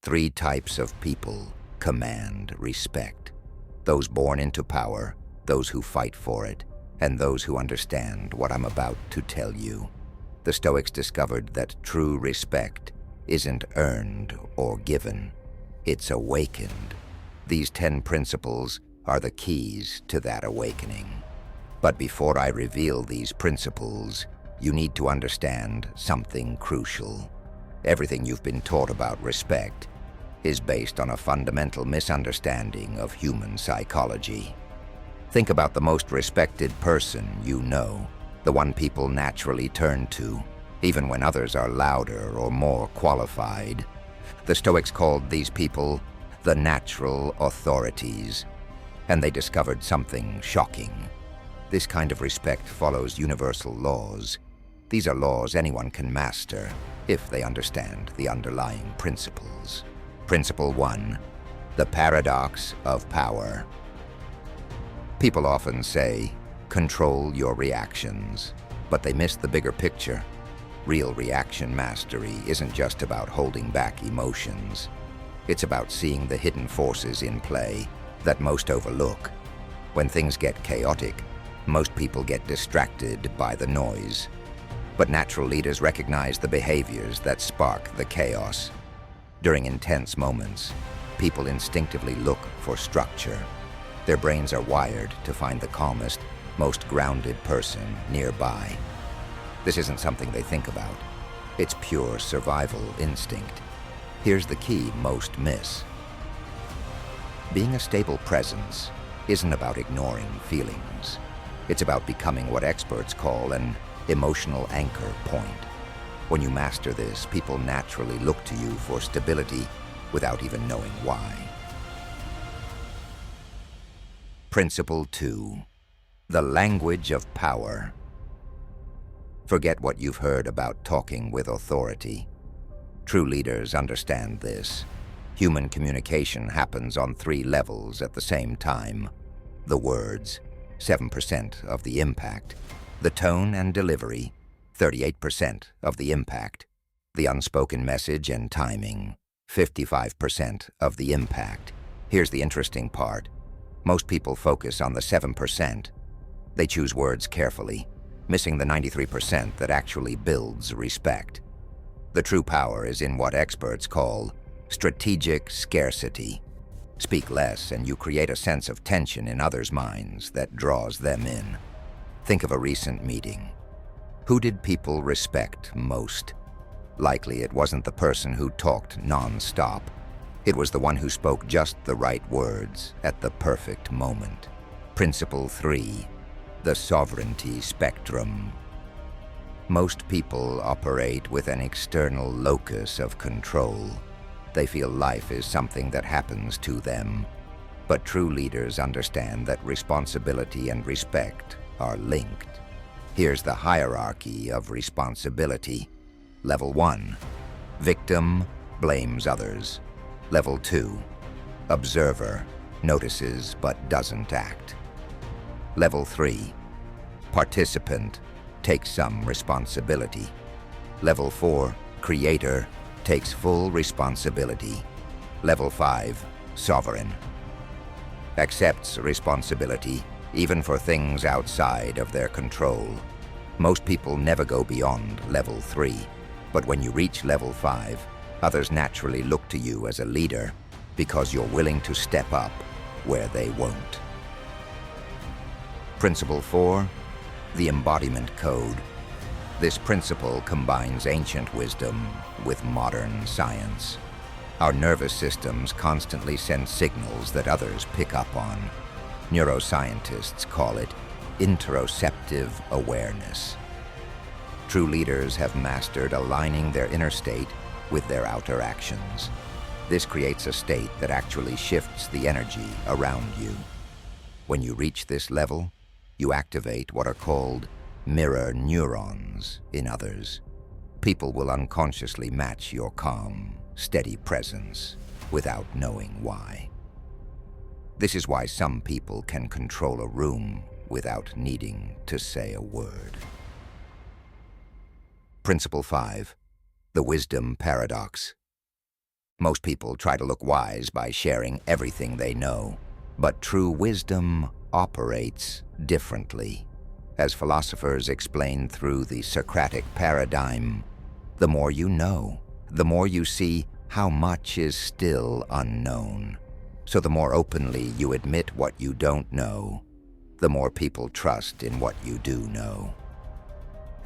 Three types of people command respect: those born into power, those who fight for it, and those who understand what I'm about to tell you. The Stoics discovered that true respect isn't earned or given, it's awakened. These 10 principles are the keys to that awakening. But before I reveal these principles, you need to understand something crucial. Everything you've been taught about respect is based on a fundamental misunderstanding of human psychology. Think about the most respected person you know, the one people naturally turn to, even when others are louder or more qualified. The Stoics called these people the natural authorities, and they discovered something shocking. This kind of respect follows universal laws. These are laws anyone can master if they understand the underlying principles. Principle 1. The paradox of power. People often say, control your reactions, but they miss the bigger picture. Real reaction mastery isn't just about holding back emotions. It's about seeing the hidden forces in play that most overlook. When things get chaotic, most people get distracted by the noise. But natural leaders recognize the behaviors that spark the chaos. During intense moments, people instinctively look for structure. Their brains are wired to find the calmest, most grounded person nearby. This isn't something they think about. It's pure survival instinct. Here's the key most miss. Being a stable presence isn't about ignoring feelings. It's about becoming what experts call an emotional anchor point. When you master this, people naturally look to you for stability without even knowing why. Principle 2. The language of power. Forget what you've heard about talking with authority. True leaders understand this. Human communication happens on 3 levels at the same time. The words, 7% of the impact. The tone and delivery, 38% of the impact. The unspoken message and timing, 55% of the impact. Here's the interesting part. Most people focus on the 7%. They choose words carefully, missing the 93% that actually builds respect. The true power is in what experts call strategic scarcity. Speak less and you create a sense of tension in others' minds that draws them in. Think of a recent meeting. Who did people respect most? Likely it wasn't the person who talked non-stop. It was the one who spoke just the right words at the perfect moment. Principle 3. The sovereignty spectrum. Most people operate with an external locus of control. They feel life is something that happens to them. But true leaders understand that responsibility and respect are linked. Here's the hierarchy of responsibility. Level 1. Victim blames others. Level 2. Observer notices but doesn't act. Level 3. Participant takes some responsibility. Level 4. Creator takes full responsibility. Level 5. Sovereign accepts responsibility even for things outside of their control. Most people never go beyond level 3, but when you reach level 5, others naturally look to you as a leader because you're willing to step up where they won't. Principle 4. The embodiment code. This principle combines ancient wisdom with modern science. Our nervous systems constantly send signals that others pick up on. Neuroscientists call it interoceptive awareness. True leaders have mastered aligning their inner state with their outer actions. This creates a state that actually shifts the energy around you. When you reach this level, you activate what are called mirror neurons in others. People will unconsciously match your calm, steady presence without knowing why. This is why some people can control a room without needing to say a word. Principle 5. The wisdom paradox. Most people try to look wise by sharing everything they know, but true wisdom operates differently. As philosophers explain through the Socratic paradigm, the more you know, the more you see how much is still unknown. So the more openly you admit what you don't know, the more people trust in what you do know.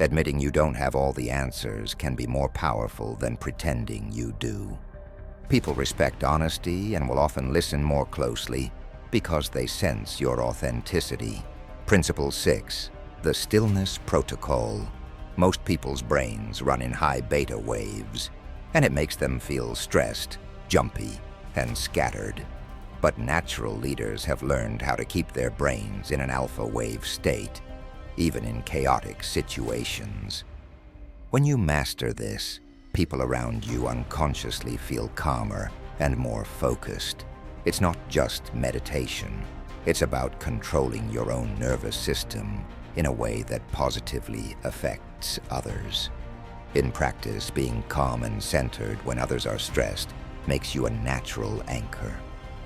Admitting you don't have all the answers can be more powerful than pretending you do. People respect honesty and will often listen more closely because they sense your authenticity. Principle 6, the stillness protocol. Most people's brains run in high beta waves, and it makes them feel stressed, jumpy, and scattered. But natural leaders have learned how to keep their brains in an alpha wave state, even in chaotic situations. When you master this, people around you unconsciously feel calmer and more focused. It's not just meditation. It's about controlling your own nervous system in a way that positively affects others. In practice, being calm and centered when others are stressed makes you a natural anchor.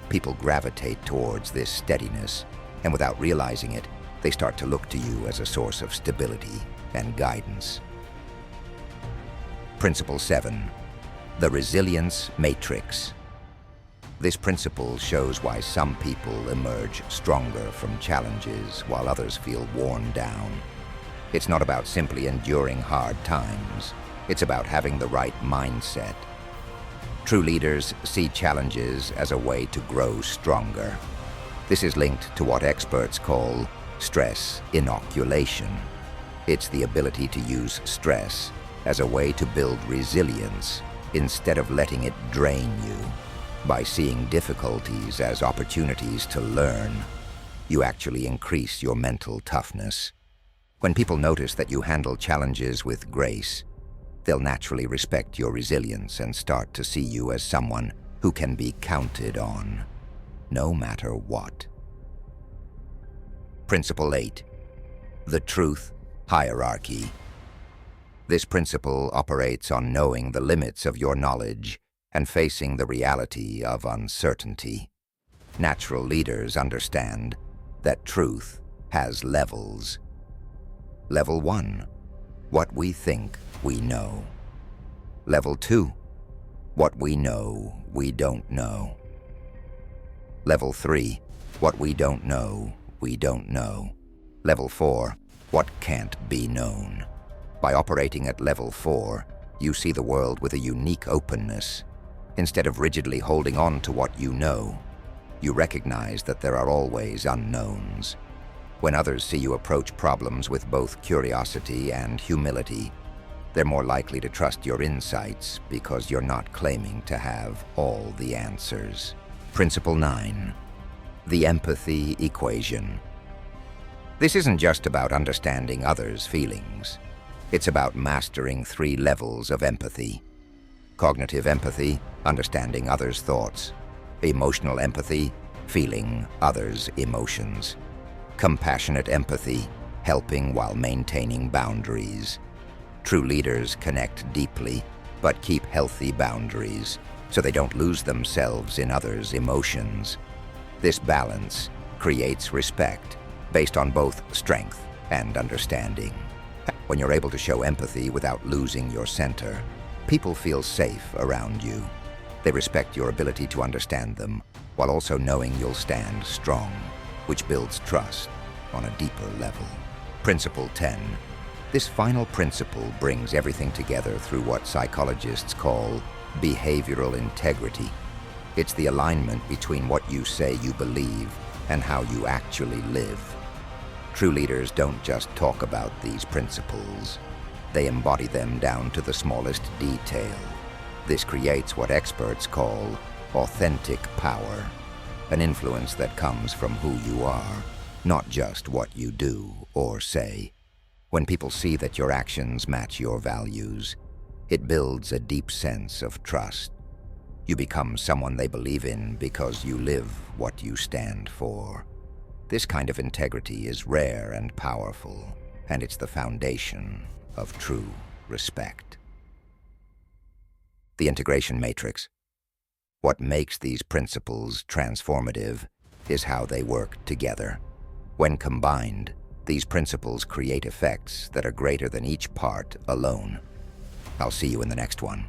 People gravitate towards this steadiness, and without realizing it, they start to look to you as a source of stability and guidance. Principle 7, the resilience matrix. This principle shows why some people emerge stronger from challenges while others feel worn down. It's not about simply enduring hard times. It's about having the right mindset. True leaders see challenges as a way to grow stronger. This is linked to what experts call stress inoculation. It's the ability to use stress as a way to build resilience instead of letting it drain you. By seeing difficulties as opportunities to learn, you actually increase your mental toughness. When people notice that you handle challenges with grace, they'll naturally respect your resilience and start to see you as someone who can be counted on, no matter what. Principle 8, the truth hierarchy. This principle operates on knowing the limits of your knowledge and facing the reality of uncertainty. Natural leaders understand that truth has levels. Level 1, what we think we know. Level 2, what we know we don't know. Level 3, what we don't know we don't know. Level 4, what can't be known. By operating at level 4, you see the world with a unique openness. Instead of rigidly holding on to what you know, you recognize that there are always unknowns. When others see you approach problems with both curiosity and humility, they're more likely to trust your insights because you're not claiming to have all the answers. Principle 9, the empathy equation. This isn't just about understanding others' feelings. It's about mastering 3 levels of empathy. Cognitive empathy, understanding others' thoughts. Emotional empathy, feeling others' emotions. Compassionate empathy, helping while maintaining boundaries. True leaders connect deeply, but keep healthy boundaries so they don't lose themselves in others' emotions. This balance creates respect based on both strength and understanding. When you're able to show empathy without losing your center, people feel safe around you. They respect your ability to understand them, while also knowing you'll stand strong, which builds trust on a deeper level. Principle 10. This final principle brings everything together through what psychologists call behavioral integrity. It's the alignment between what you say you believe and how you actually live. True leaders don't just talk about these principles. They embody them down to the smallest detail. This creates what experts call authentic power, an influence that comes from who you are, not just what you do or say. When people see that your actions match your values, it builds a deep sense of trust. You become someone they believe in because you live what you stand for. This kind of integrity is rare and powerful, and it's the foundation of true respect. The integration matrix. What makes these principles transformative is how they work together. When combined, these principles create effects that are greater than each part alone. I'll see you in the next one.